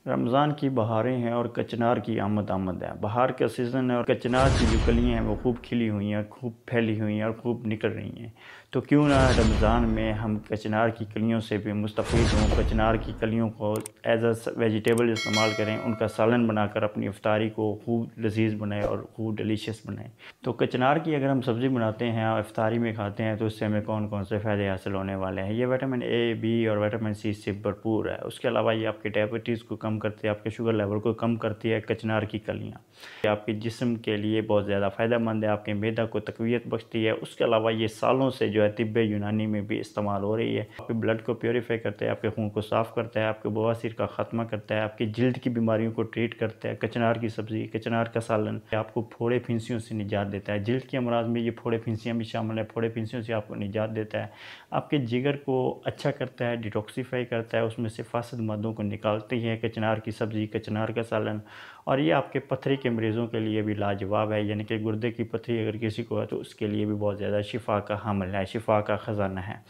रमज़ान की बहारें हैं और कचनार की आमद है। बहार का सीज़न है और कचनार की जो कलियाँ हैं वो खूब खिली हुई हैं, खूब फैली हुई हैं और खूब निकल रही हैं। तो क्यों ना रमज़ान में हम कचनार की कलियों से भी मुस्तफ़ीद हों, कचनार की कलियों को एज़ अ वेजिटेबल इस्तेमाल करें, उनका सालन बनाकर अपनी इफ्तारी को खूब लज़ीज़ बनाएँ और खूब डिलीशियस बनाएँ। तो कचनार की अगर हम सब्ज़ी बनाते हैं और इफ्तारी में खाते हैं तो इससे हमें कौन कौन से फ़ायदे हासिल होने वाले हैं। ये विटामिन ए, बी और विटामिन सी से भरपूर है। उसके अलावा ये आपके डायबिटीज़ को कम करती है, आपके शुगर लेवल को कम करती है कचनार की कलियाँ। ये आपके जिस्म के लिए बहुत ज़्यादा फ़ायदेमंद है, आपके मैदा को तक़वियत बख्शती है। उसके अलावा ये सालों से जो है तिब्बे यूनानी में भी इस्तेमाल हो रही है। आपके ब्लड को प्योरीफाई करता है, आपके खून को साफ़ करता है, आपके बवासीर का ख़त्मा करता है, आपकी जल्द की बीमारियों को ट्रीट करता है। कचनार की सब्ज़ी, कचनार का सालन आपको फोड़े फिंसियों से निजात देता है। जल्द के अमराज में ये फोड़े फिंसियाँ भी शामिल है। फोड़े फिंसियों से आपको निजात देता है, आपके जिगर को अच्छा करता है, डिटॉक्सिफाई करता है, उसमें से फासिद मादों को निकालती है कचनार की सब्ज़ी, कचनार का सालन। और ये आपके पथरी के मरीज़ों के लिए भी लाजवाब है, यानी कि गुर्दे की पथरी अगर किसी को है तो उसके लिए भी बहुत ज़्यादा शिफा का हामिल है, शिफा का ख़जाना है।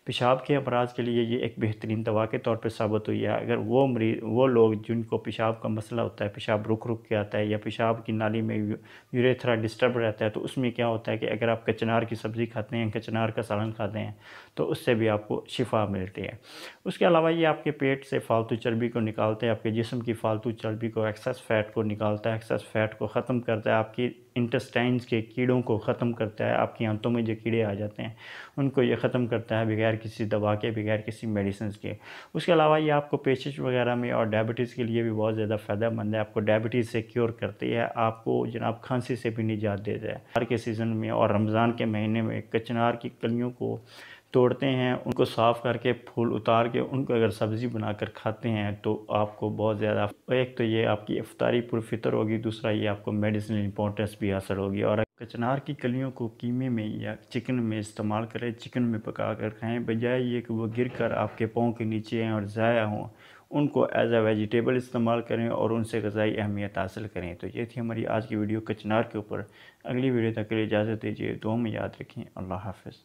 पेशाब के अमराज के लिए ये एक बेहतरीन दवा के तौर पे साबित हुई है। अगर वो लोग जिनको पेशाब का मसला होता है, पेशाब रुक रुक के आता है या पेशाब की नाली में यूरेथ्रा डिस्टर्ब रहता है, तो उसमें क्या होता है कि अगर आप कचनार की सब्ज़ी खाते हैं, कचनार का सालन खाते हैं तो उससे भी आपको शिफा मिलती है। उसके अलावा ये आपके पेट से फालतू चर्बी को निकालते हैं, आपके जिस्म की फालतू चर्बी को, एक्सेस फ़ैट को निकालता है, एक्सेस फ़ैट को ख़त्म करता है, आपकी इंटेस्टाइन्स के कीड़ों को ख़त्म करता है, आपकी आंतों में जो कीड़े आ जाते हैं उनको ये ख़त्म करता है बगैर किसी दवा के, बगैर किसी मेडिसिन के। उसके अलावा ये आपको पेचिश वगैरह में और डायबिटीज़ के लिए भी बहुत ज़्यादा फ़ायदेमंद है, आपको डायबिटीज़ से क्योर करती है, आपको जनाब खांसी से भी निजात देता है। हर के सीज़न में और रमज़ान के महीने में कचनार की कलियों को तोड़ते हैं, उनको साफ़ करके फूल उतार के उनको अगर सब्ज़ी बनाकर खाते हैं तो आपको बहुत ज़्यादा, एक तो ये आपकी इफ्तारी पुरफ़ितर होगी, दूसरा ये आपको मेडिसिनल इंपॉर्टेंस भी हासिल होगी। और कचनार की कलियों को कीमे में या चिकन में इस्तेमाल करें, चिकन में पका कर खाएँ, बजाय ये कि वो गिर कर आपके पाँव के नीचे आएँ और ज़ाया हों। उनको एज़ अ वेजिटेबल इस्तेमाल करें और उनसे ग़िज़ाई अहमियत हासिल करें। तो ये थी हमारी आज की वीडियो कचनार के ऊपर। अगली वीडियो तक के लिए इजाज़त दीजिए। दुआ में याद रखें। अल्लाह हाफ़िज़।